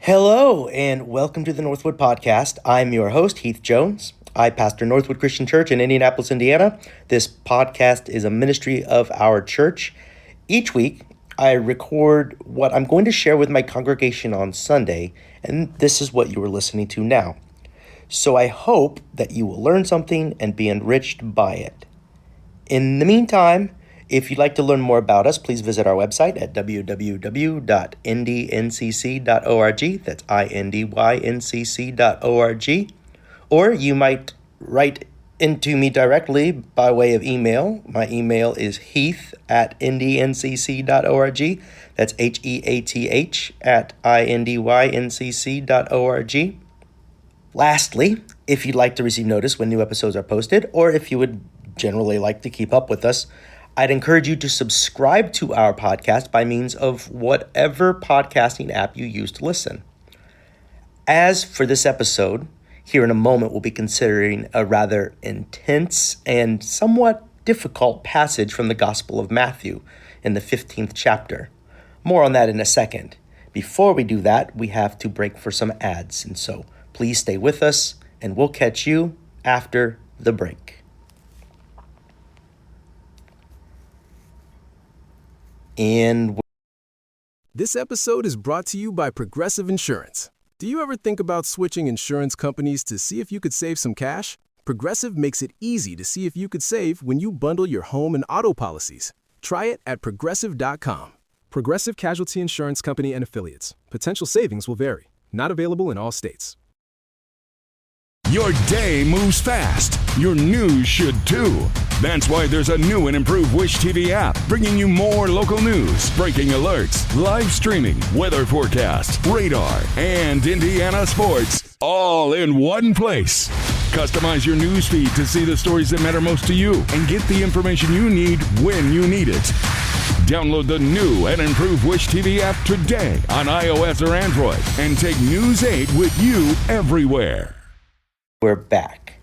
Hello, and welcome to the Northwood Podcast. I'm your host, Heath Jones. I pastor Northwood Christian Church in Indianapolis, Indiana. This podcast is a ministry of our church. Each week, I record what I'm going to share with my congregation on Sunday, and this is what you are listening to now. So I hope that you will learn something and be enriched by it. In the meantime, if you'd like to learn more about us, please visit our website at www.indncc.org. That's INDYNCC.org. Or you might write into me directly by way of email. My email is heath@indncc.org. That's HEATH @INDYNCC.org. Lastly, if you'd like to receive notice when new episodes are posted, or if you would generally like to keep up with us, I'd encourage you to subscribe to our podcast by means of whatever podcasting app you use to listen. As for this episode, here in a moment we'll be considering a rather intense and somewhat difficult passage from the Gospel of Matthew in the 15th chapter. More on that in a second. Before we do that, we have to break for some ads, and so please stay with us, and we'll catch you after the break. This episode is brought to you by Progressive Insurance. Do you ever think about switching insurance companies to see if you could save some cash? Progressive makes it easy to see if you could save when you bundle your home and auto policies. Try it at Progressive.com. Progressive Casualty Insurance Company and Affiliates. Potential savings will vary. Not available in all states. Your day moves fast. Your news should too. That's why there's a new and improved Wish TV app, bringing you more local news, breaking alerts, live streaming, weather forecast, radar, and Indiana sports, all in one place. Customize your news feed to see the stories that matter most to you and get the information you need when you need it. Download the new and improved Wish TV app today on iOS or Android and take News 8 with you everywhere. We're back.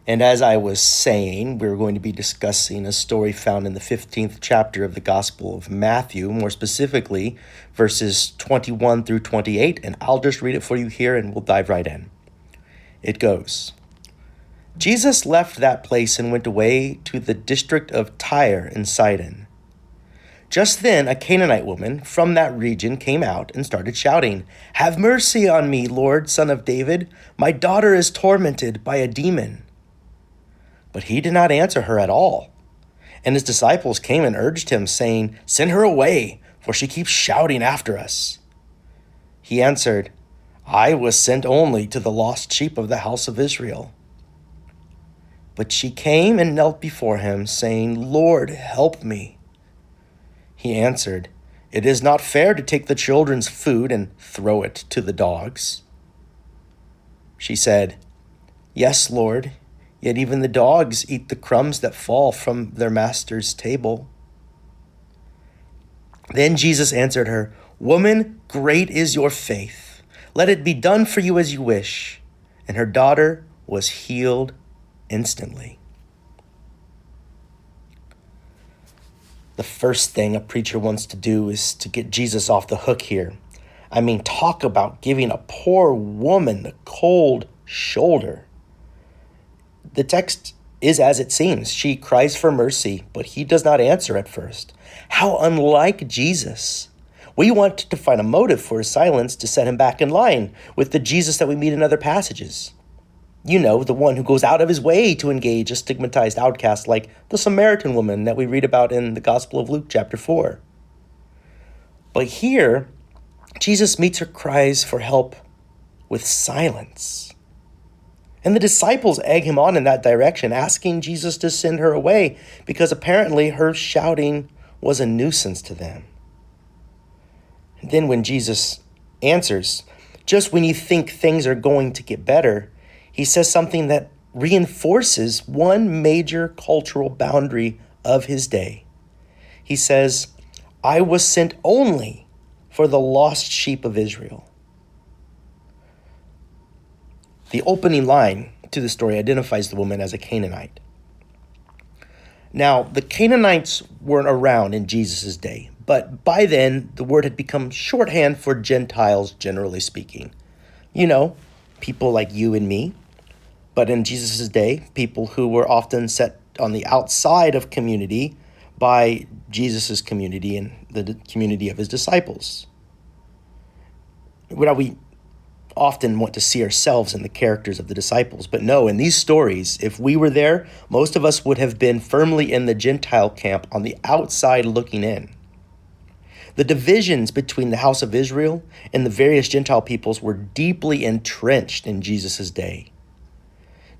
And as I was saying, we're going to be discussing a story found in the 15th chapter of the Gospel of Matthew, more specifically, verses 21 through 28, and I'll just read it for you here and we'll dive right in. It goes, Jesus left that place and went away to the district of Tyre and Sidon. Just then, a Canaanite woman from that region came out and started shouting, "Have mercy on me, Lord, Son of David. My daughter is tormented by a demon." But he did not answer her at all. And his disciples came and urged him, saying, "Send her away, for she keeps shouting after us." He answered, "I was sent only to the lost sheep of the house of Israel." But she came and knelt before him, saying, "Lord, help me." He answered, "It is not fair to take the children's food and throw it to the dogs." She said, "Yes, Lord, yet even the dogs eat the crumbs that fall from their master's table." Then Jesus answered her, "Woman, great is your faith. Let it be done for you as you wish." And her daughter was healed instantly. The first thing a preacher wants to do is to get Jesus off the hook here. I mean, talk about giving a poor woman the cold shoulder. The text is as it seems. She cries for mercy, but he does not answer at first. How unlike Jesus. We want to find a motive for his silence to set him back in line with the Jesus that we meet in other passages. You know, the one who goes out of his way to engage a stigmatized outcast like the Samaritan woman that we read about in the Gospel of Luke chapter 4. But here, Jesus meets her cries for help with silence. And the disciples egg him on in that direction, asking Jesus to send her away because apparently her shouting was a nuisance to them. And then when Jesus answers, just when you think things are going to get better, he says something that reinforces one major cultural boundary of his day. He says, "I was sent only for the lost sheep of Israel." The opening line to the story identifies the woman as a Canaanite. Now, the Canaanites weren't around in Jesus' day, but by then the word had become shorthand for Gentiles, generally speaking. You know, people like you and me, but in Jesus' day, people who were often set on the outside of community by Jesus' community and the community of his disciples. We often want to see ourselves in the characters of the disciples, but no, in these stories, if we were there, most of us would have been firmly in the Gentile camp on the outside looking in. The divisions between the house of Israel and the various Gentile peoples were deeply entrenched in Jesus' day.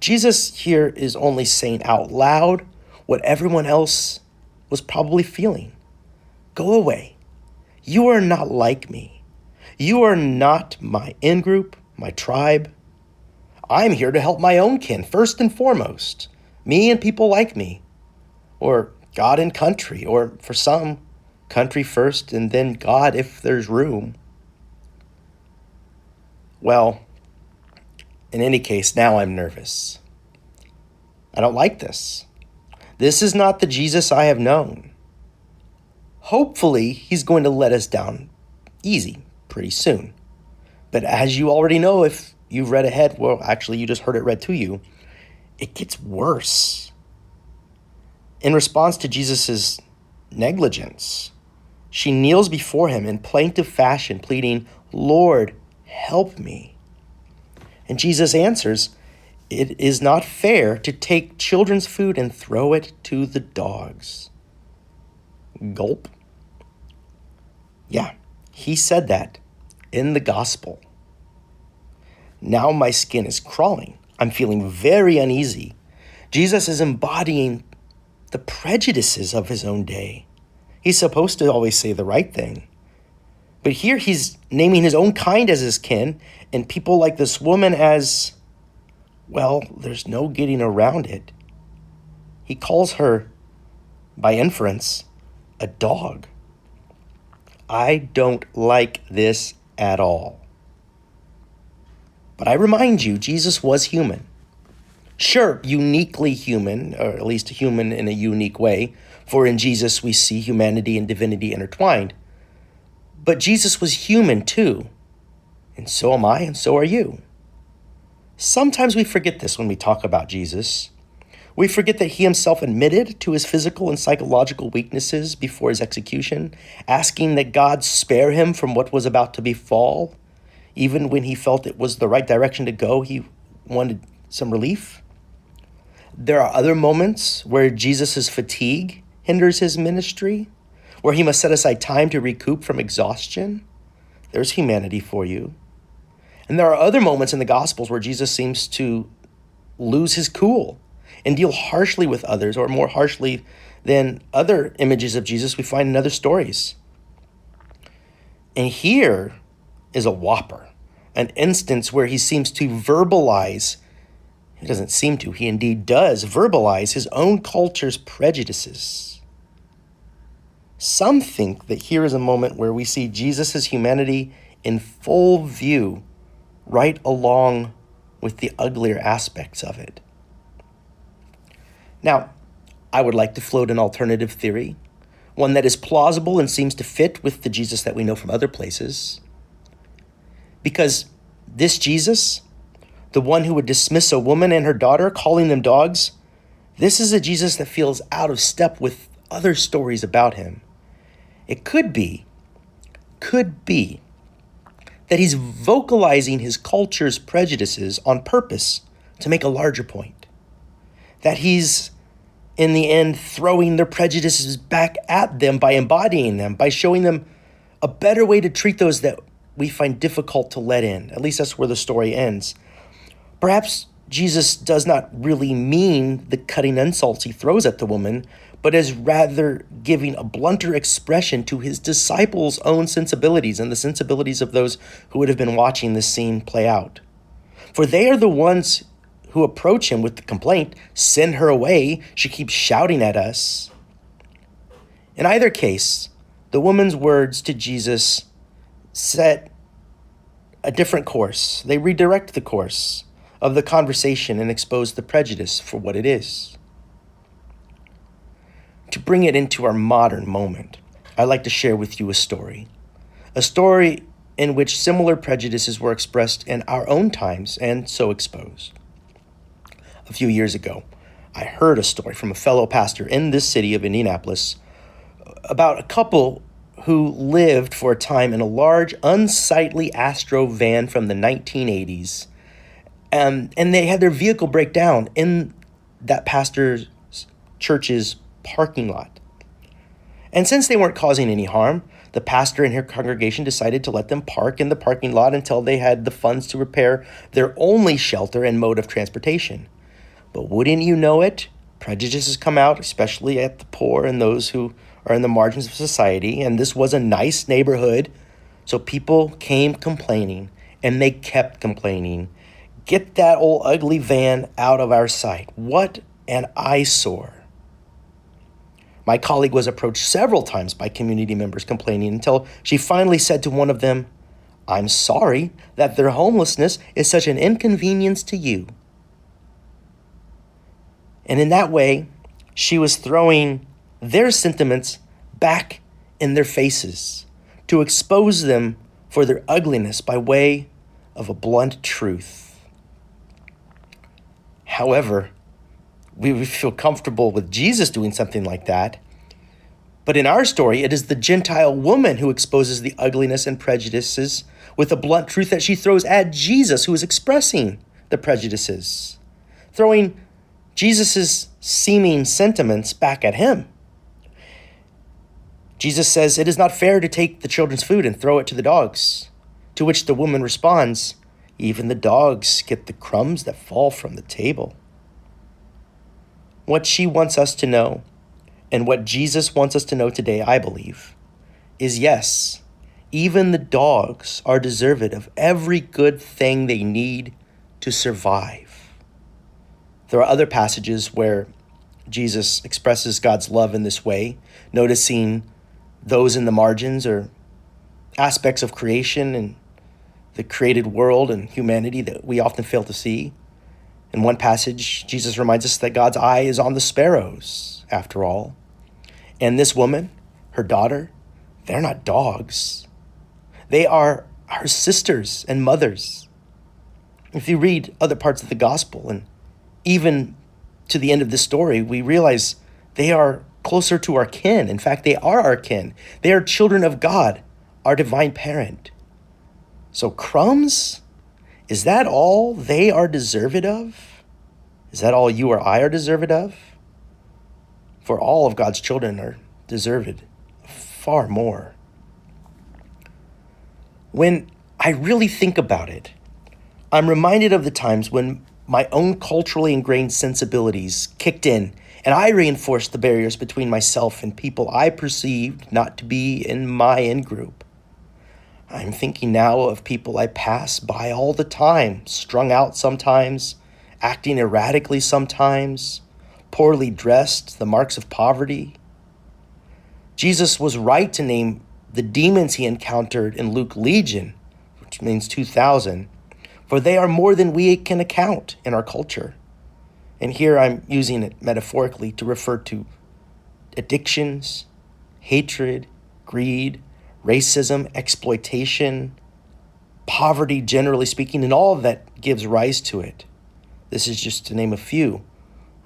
Jesus here is only saying out loud what everyone else was probably feeling. Go away. You are not like me. You are not my in-group, my tribe. I'm here to help my own kin, first and foremost. Me and people like me. Or God and country, or for some, country first and then God if there's room. Well, in any case, now I'm nervous. I don't like this. This is not the Jesus I have known. Hopefully, he's going to let us down easy pretty soon. But as you already know, if you've read ahead, well, actually, you just heard it read to you, it gets worse. In response to Jesus' negligence, she kneels before him in plaintive fashion, pleading, "Lord, help me." And Jesus answers, "It is not fair to take children's food and throw it to the dogs." Gulp. Yeah, he said that in the gospel. Now my skin is crawling. I'm feeling very uneasy. Jesus is embodying the prejudices of his own day. He's supposed to always say the right thing. But here he's naming his own kind as his kin and people like this woman as, well, there's no getting around it. He calls her, by inference, a dog. I don't like this at all. But I remind you, Jesus was human. Sure, uniquely human, or at least human in a unique way, for in Jesus we see humanity and divinity intertwined. But Jesus was human too, and so am I, and so are you. Sometimes we forget this when we talk about Jesus. We forget that he himself admitted to his physical and psychological weaknesses before his execution, asking that God spare him from what was about to befall. Even when he felt it was the right direction to go, he wanted some relief. There are other moments where Jesus' fatigue hinders his ministry, where he must set aside time to recoup from exhaustion. There's humanity for you. And there are other moments in the Gospels where Jesus seems to lose his cool and deal harshly with others, or more harshly than other images of Jesus we find in other stories. And here is a whopper, an instance where he seems to verbalize. He doesn't seem to, he indeed does verbalize his own culture's prejudices. Some think that here is a moment where we see Jesus' humanity in full view, right along with the uglier aspects of it. Now, I would like to float an alternative theory, one that is plausible and seems to fit with the Jesus that we know from other places. Because this Jesus, the one who would dismiss a woman and her daughter, calling them dogs, this is a Jesus that feels out of step with other stories about him. It could be that he's vocalizing his culture's prejudices on purpose to make a larger point. That he's, in the end, throwing their prejudices back at them by embodying them, by showing them a better way to treat those that we find difficult to let in. At least that's where the story ends. Perhaps Jesus does not really mean the cutting insults he throws at the woman, but is rather giving a blunter expression to his disciples' own sensibilities and the sensibilities of those who would have been watching this scene play out. For they are the ones who approach him with the complaint, "Send her away, she keeps shouting at us." In either case, the woman's words to Jesus set a different course. They redirect the course of the conversation and expose the prejudice for what it is. To bring it into our modern moment, I'd like to share with you a story in which similar prejudices were expressed in our own times and so exposed. A few years ago, I heard a story from a fellow pastor in this city of Indianapolis about a couple who lived for a time in a large, unsightly Astro van from the 1980s. And they had their vehicle break down in that pastor's church's parking lot. And since they weren't causing any harm, the pastor and her congregation decided to let them park in the parking lot until they had the funds to repair their only shelter and mode of transportation. But wouldn't you know it, prejudices come out, especially at the poor and those who are in the margins of society. And this was a nice neighborhood, so people came complaining, and they kept complaining. Get that old ugly van out of our sight. What an eyesore. My colleague was approached several times by community members complaining until she finally said to one of them, "I'm sorry that their homelessness is such an inconvenience to you." And in that way, she was throwing their sentiments back in their faces to expose them for their ugliness by way of a blunt truth. However, we would feel comfortable with Jesus doing something like that. But in our story, it is the Gentile woman who exposes the ugliness and prejudices with a blunt truth that she throws at Jesus, who is expressing the prejudices, throwing Jesus' seeming sentiments back at him. Jesus says, "It is not fair to take the children's food and throw it to the dogs." To which the woman responds, "Even the dogs get the crumbs that fall from the table." What she wants us to know, and what Jesus wants us to know today, I believe, is yes, even the dogs are deserving of every good thing they need to survive. There are other passages where Jesus expresses God's love in this way, noticing those in the margins or aspects of creation and the created world and humanity that we often fail to see. In one passage, Jesus reminds us that God's eye is on the sparrows, after all. And this woman, her daughter, they're not dogs. They are our sisters and mothers. If you read other parts of the gospel, and even to the end of this story, we realize they are closer to our kin. In fact, they are our kin. They are children of God, our divine parent. So crumbs, is that all they are deserved of? Is that all you or I are deserved of? For all of God's children are deserved of far more. When I really think about it, I'm reminded of the times when my own culturally ingrained sensibilities kicked in, and I reinforced the barriers between myself and people I perceived not to be in my in-group. I'm thinking now of people I pass by all the time, strung out sometimes, acting erratically sometimes, poorly dressed, the marks of poverty. Jesus was right to name the demons he encountered in Luke legion, which means 2,000, for they are more than we can account in our culture. And here I'm using it metaphorically to refer to addictions, hatred, greed, racism, exploitation, poverty, generally speaking, and all that gives rise to it. This is just to name a few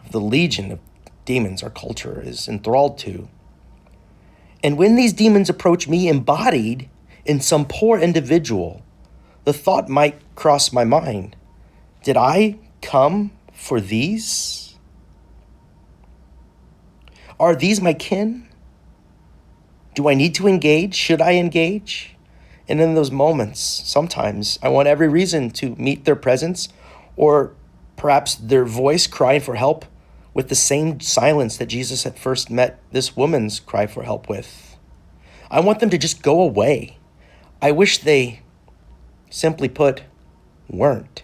of the legion of demons our culture is enthralled to. And when these demons approach me embodied in some poor individual, the thought might cross my mind, did I come for these? Are these my kin? Do I need to engage? Should I engage? And in those moments, sometimes I want every reason to meet their presence, or perhaps their voice crying for help with the same silence that Jesus at first met this woman's cry for help with. I want them to just go away. I wish they, simply put, weren't.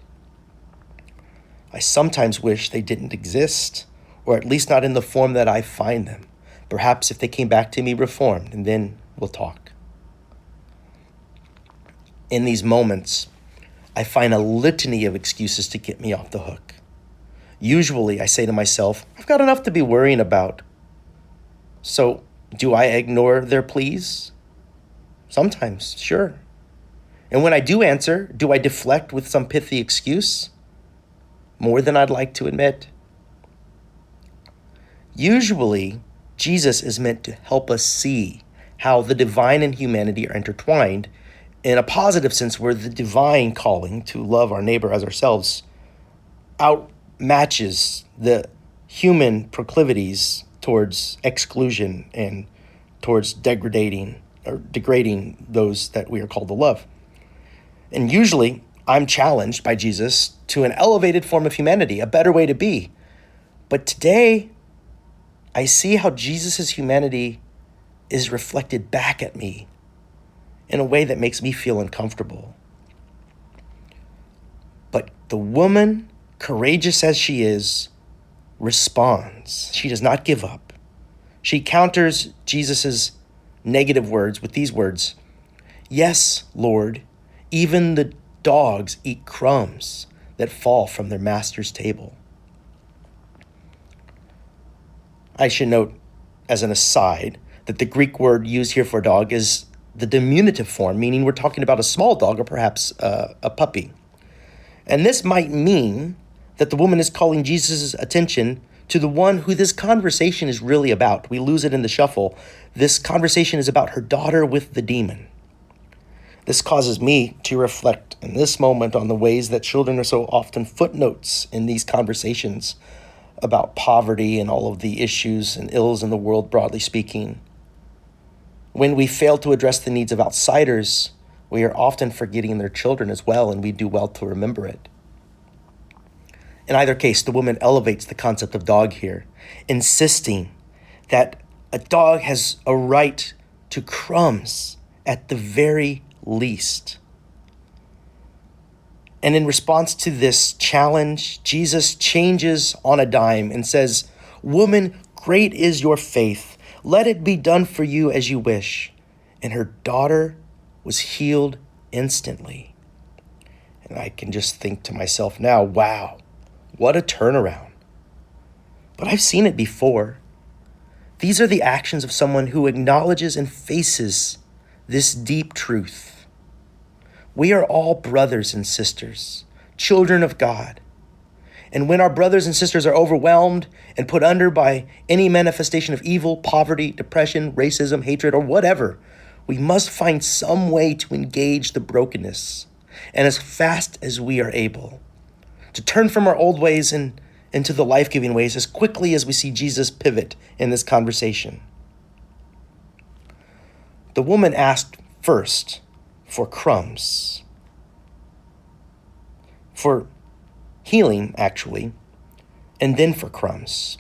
I sometimes wish they didn't exist, or at least not in the form that I find them. Perhaps if they came back to me reformed, and then we'll talk. In these moments, I find a litany of excuses to get me off the hook. Usually, I say to myself, I've got enough to be worrying about. So Do I ignore their pleas? Sometimes, sure. And when I do answer, do I deflect with some pithy excuse? More than I'd like to admit. Usually, Jesus is meant to help us see how the divine and humanity are intertwined in a positive sense, where the divine calling to love our neighbor as ourselves outmatches the human proclivities towards exclusion and towards degrading those that we are called to love. And usually, I'm challenged by Jesus to an elevated form of humanity, a better way to be. But today, I see how Jesus' humanity is reflected back at me in a way that makes me feel uncomfortable. But the woman, courageous as she is, responds. She does not give up. She counters Jesus' negative words with these words, "Yes, Lord, even the dogs eat crumbs that fall from their master's table." I should note, as an aside, that the Greek word used here for dog is the diminutive form, meaning we're talking about a small dog or perhaps a puppy. And this might mean that the woman is calling Jesus' attention to the one who this conversation is really about. We lose it in the shuffle. This conversation is about her daughter with the demon. This causes me to reflect in this moment on the ways that children are so often footnotes in these conversations about poverty and all of the issues and ills in the world, broadly speaking. When we fail to address the needs of outsiders, we are often forgetting their children as well, and we do well to remember it. In either case, the woman elevates the concept of dog here, insisting that a dog has a right to crumbs at the very least. And in response to this challenge, Jesus changes on a dime and says, "Woman, great is your faith. Let it be done for you as you wish." And her daughter was healed instantly. And I can just think to myself now, wow, what a turnaround. But I've seen it before. These are the actions of someone who acknowledges and faces this deep truth. We are all brothers and sisters, children of God. And when our brothers and sisters are overwhelmed and put under by any manifestation of evil, poverty, depression, racism, hatred, or whatever, we must find some way to engage the brokenness, and as fast as we are able, to turn from our old ways and into the life-giving ways as quickly as we see Jesus pivot in this conversation. The woman asked first for crumbs, for healing, actually, and then for crumbs.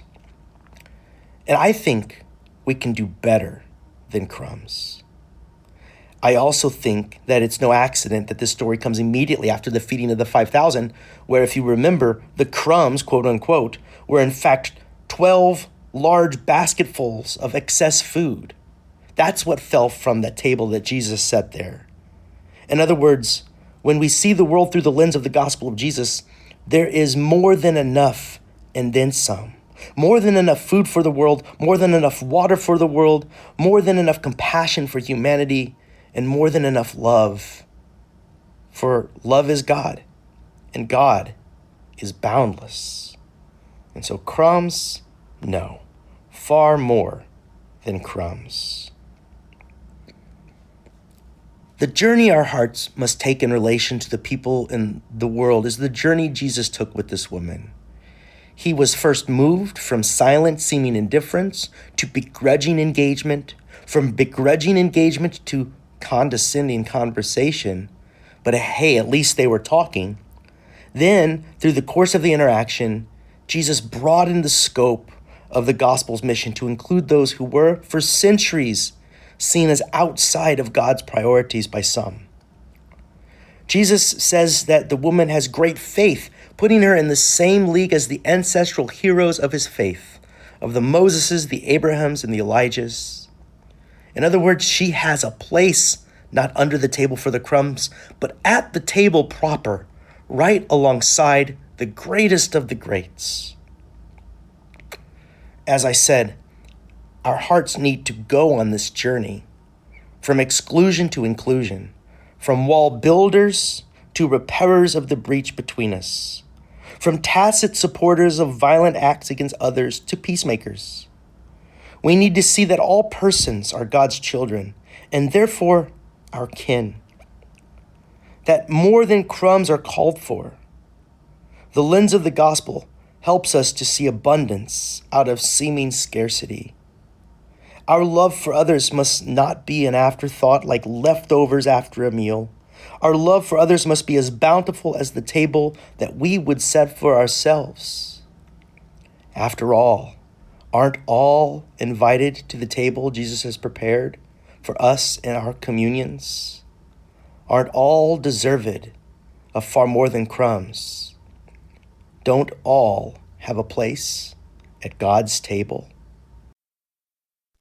And I think we can do better than crumbs. I also think that it's no accident that this story comes immediately after the feeding of the 5,000, where, if you remember, the crumbs, quote unquote, were in fact 12 large basketfuls of excess food. That's what fell from that table that Jesus set there. In other words, when we see the world through the lens of the gospel of Jesus, there is more than enough and then some. More than enough food for the world, more than enough water for the world, more than enough compassion for humanity, and more than enough love. For love is God, and God is boundless. And so crumbs, no, far more than crumbs. The journey our hearts must take in relation to the people in the world is the journey Jesus took with this woman. He was first moved from silent, seeming indifference to begrudging engagement, from begrudging engagement to condescending conversation, but hey, at least they were talking. Then, through the course of the interaction, Jesus broadened the scope of the gospel's mission to include those who were, for centuries, seen as outside of God's priorities by some. Jesus says that the woman has great faith, putting her in the same league as the ancestral heroes of his faith, of the Moseses, the Abrahams, and the Elijahs. In other words, she has a place not under the table for the crumbs, but at the table proper, right alongside the greatest of the greats. As I said, Our hearts need to go on this journey from exclusion to inclusion, from wall builders to repairers of the breach between us, from tacit supporters of violent acts against others to peacemakers. We need to see that all persons are God's children and therefore our kin. That more than crumbs are called for. The lens of the gospel helps us to see abundance out of seeming scarcity. Our love for others must not be an afterthought like leftovers after a meal. Our love for others must be as bountiful as the table that we would set for ourselves. After all, aren't all invited to the table Jesus has prepared for us in our communions? Aren't all deserved of far more than crumbs? Don't all have a place at God's table?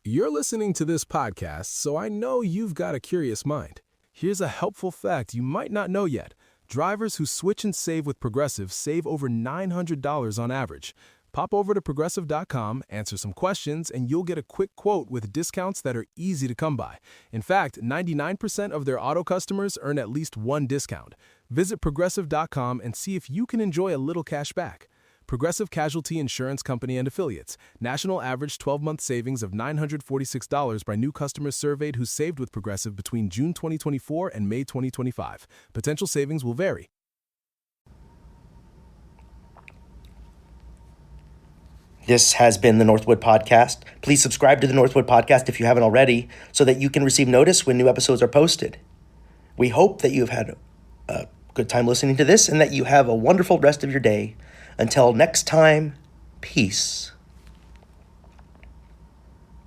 You're listening to this podcast, so I know you've got a curious mind. Here's a helpful fact you might not know yet. Drivers who switch and save with Progressive save over $900 on average. Pop over to Progressive.com, answer some questions, and you'll get a quick quote with discounts that are easy to come by. In fact, 99% of their auto customers earn at least one discount. Visit Progressive.com and see if you can enjoy a little cash back. Progressive Casualty Insurance Company and Affiliates. National average 12-month savings of $946 by new customers surveyed who saved with Progressive between June 2024 and May 2025. Potential savings will vary. This has been the Northwood Podcast. Please subscribe to the Northwood Podcast if you haven't already, so that you can receive notice when new episodes are posted. We hope that you have had a good time listening to this and that you have a wonderful rest of your day. Until next time, peace.